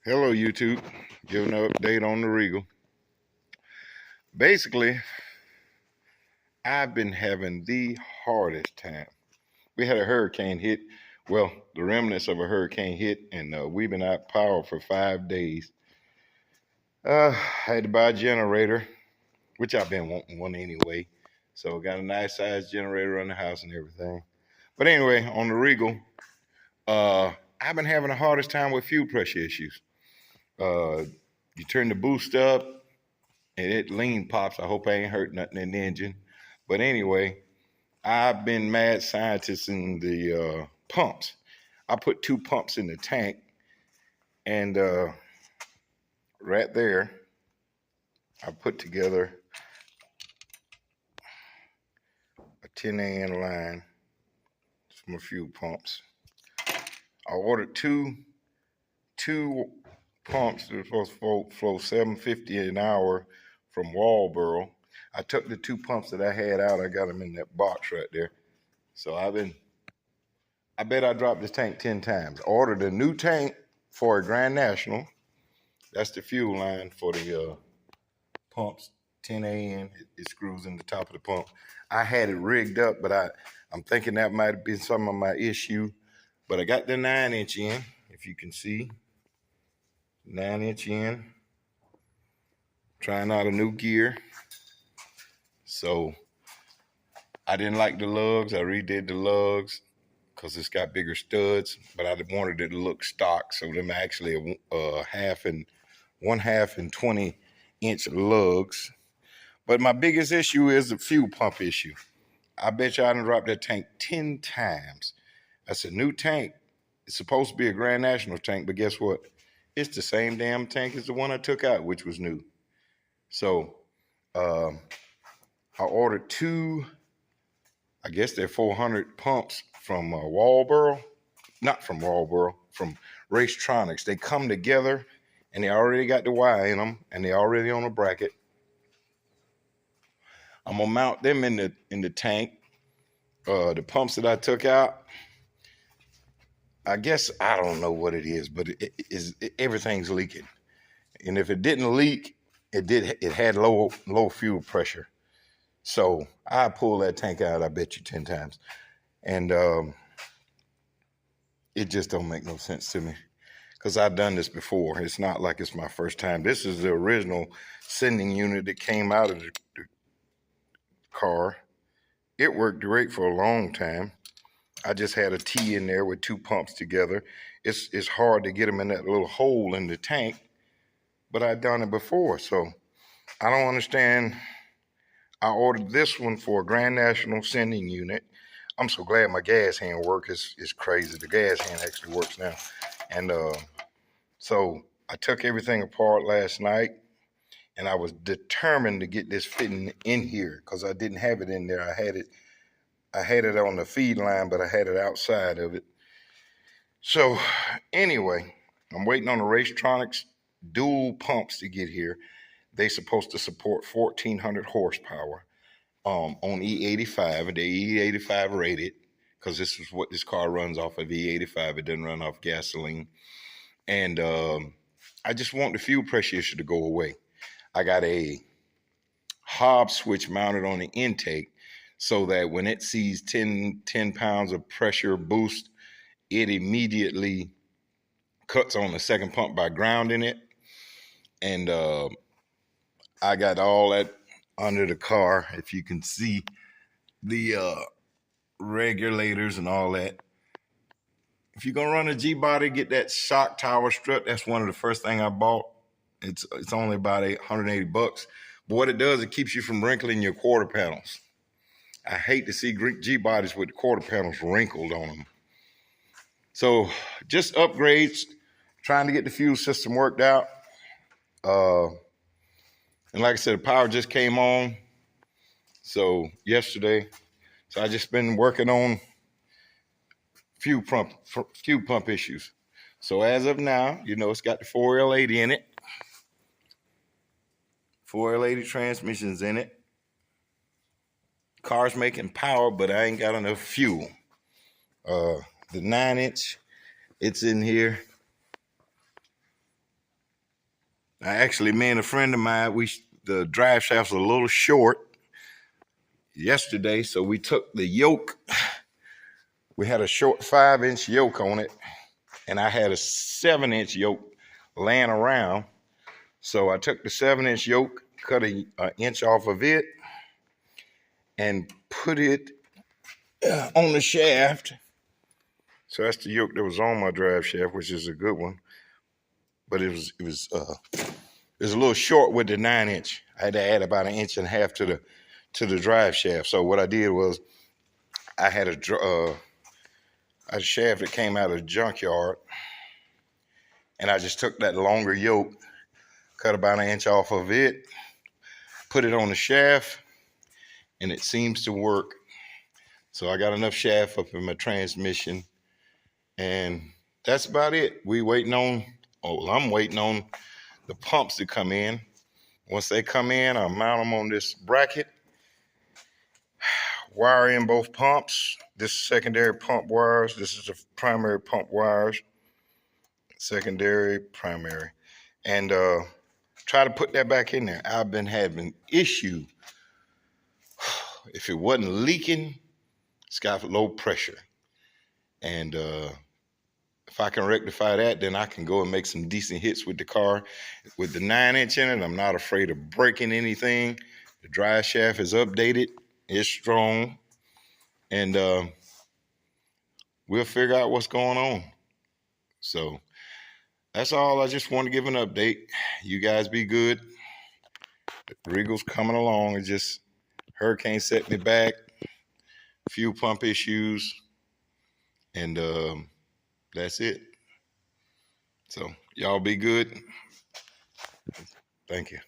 Hello, YouTube. Giving an update on the Regal. Basically, I've been having the hardest time. We had a hurricane hit. Well, the remnants of a hurricane hit, and we've been out power for 5 days. I had to buy a generator, which I've been wanting one anyway. So got a nice sized generator on the house and everything. But anyway, on the Regal, I've been having the hardest time with fuel pressure issues. Uh, you turn the boost up, and it lean pops. I hope I ain't hurt nothing in the engine. But anyway, I've been mad scientist in the pumps. I put two pumps in the tank, and right there, I put together a 10 AN line from a few pumps. I ordered two pumps that were supposed to flow 750 an hour from Walboro. I took the two pumps that I had out. I got them in that box right there. So I bet I dropped this tank 10 times. Ordered a new tank for a Grand National. That's the fuel line for the pumps, 10 AN. It screws in the top of the pump. I had it rigged up, but I'm thinking that might have been some of my issue. But I got the 9-inch in, if you can see. 9-inch in. Trying out a new gear. So I didn't like the lugs. I redid the lugs because it's got bigger studs, but I wanted it to look stock. So them actually a half and 20-inch lugs. But my biggest issue is the fuel pump issue. I bet you I done dropped that tank 10 times. That's a new tank. It's supposed to be a Grand National tank, but guess what? It's the same damn tank as the one I took out, which was new. So I ordered two, I guess they're 400 pumps from Walboro. Not from Walboro, from Racetronics. They come together, and they already got the wire in them, and they already on a bracket. I'm gonna mount them in the tank. The pumps that I took out, I guess I don't know what it is, but everything's leaking. And if it didn't leak, it had low fuel pressure. So I pulled that tank out, I bet you 10 times. And it just don't make no sense to me. Because I've done this before. It's not like it's my first time. This is the original sending unit that came out of the car. It worked great for a long time. I just had a T in there with two pumps together. It's hard to get them in that little hole in the tank, but I've done it before, so I don't understand. I ordered this one for a Grand National sending unit. I'm so glad my gas hand works. It's crazy. The gas hand actually works now. And so I took everything apart last night, and I was determined to get this fitting in here because I didn't have it in there. I had it on the feed line, but I had it outside of it. So anyway, I'm waiting on the Racetronics dual pumps to get here. They supposed to support 1,400 horsepower on E85, and they E85 rated because this is what this car runs off of, E85. It doesn't run off gasoline. And I just want the fuel pressure issue to go away. I got a Hobbs switch mounted on the intake so that when it sees 10 pounds of pressure boost, it immediately cuts on the second pump by grounding it. And I got all that under the car. If you can see the regulators and all that. If you're gonna run a G-body, get that shock tower strut. That's one of the first thing I bought. It's only about $180. But what it does, it keeps you from wrinkling your quarter panels. I hate to see G-bodies with the quarter panels wrinkled on them. So just upgrades, trying to get the fuel system worked out. And like I said, the power just came on. So yesterday, so I just been working on fuel pump issues. So as of now, it's got the 4L80 in it. 4L80 transmissions in it. Car's making power, but I ain't got enough fuel. The 9-inch, it's in here. Actually, me and a friend of mine, the drive shaft's a little short yesterday, so we took the yoke. We had a short 5-inch yoke on it, and I had a 7-inch yoke laying around. So I took the 7-inch yoke, cut an inch off of it, and put it on the shaft. So that's the yoke that was on my drive shaft, which is a good one. But it was a little short with the 9-inch. I had to add about 1.5 inches to the drive shaft. So what I did was I had a shaft that came out of the junkyard, and I just took that longer yoke, cut about 1 inch off of it, put it on the shaft, and it seems to work. So I got enough shaft up in my transmission, and that's about it. I'm waiting on the pumps to come in. Once they come in, I'll mount them on this bracket, wire in both pumps. This is secondary pump wires. This is the primary pump wires. Secondary, primary. And try to put that back in there. I've been having issue. If it wasn't leaking, it's got low pressure. And if I can rectify that, then I can go and make some decent hits with the car. With the 9-inch in it, I'm not afraid of breaking anything. The drive shaft is updated. It's strong. And we'll figure out what's going on. So that's all. I just want to give an update. You guys be good. The Regal's coming along. It's just hurricane set me back. Fuel pump issues. And that's it. So y'all be good. Thank you.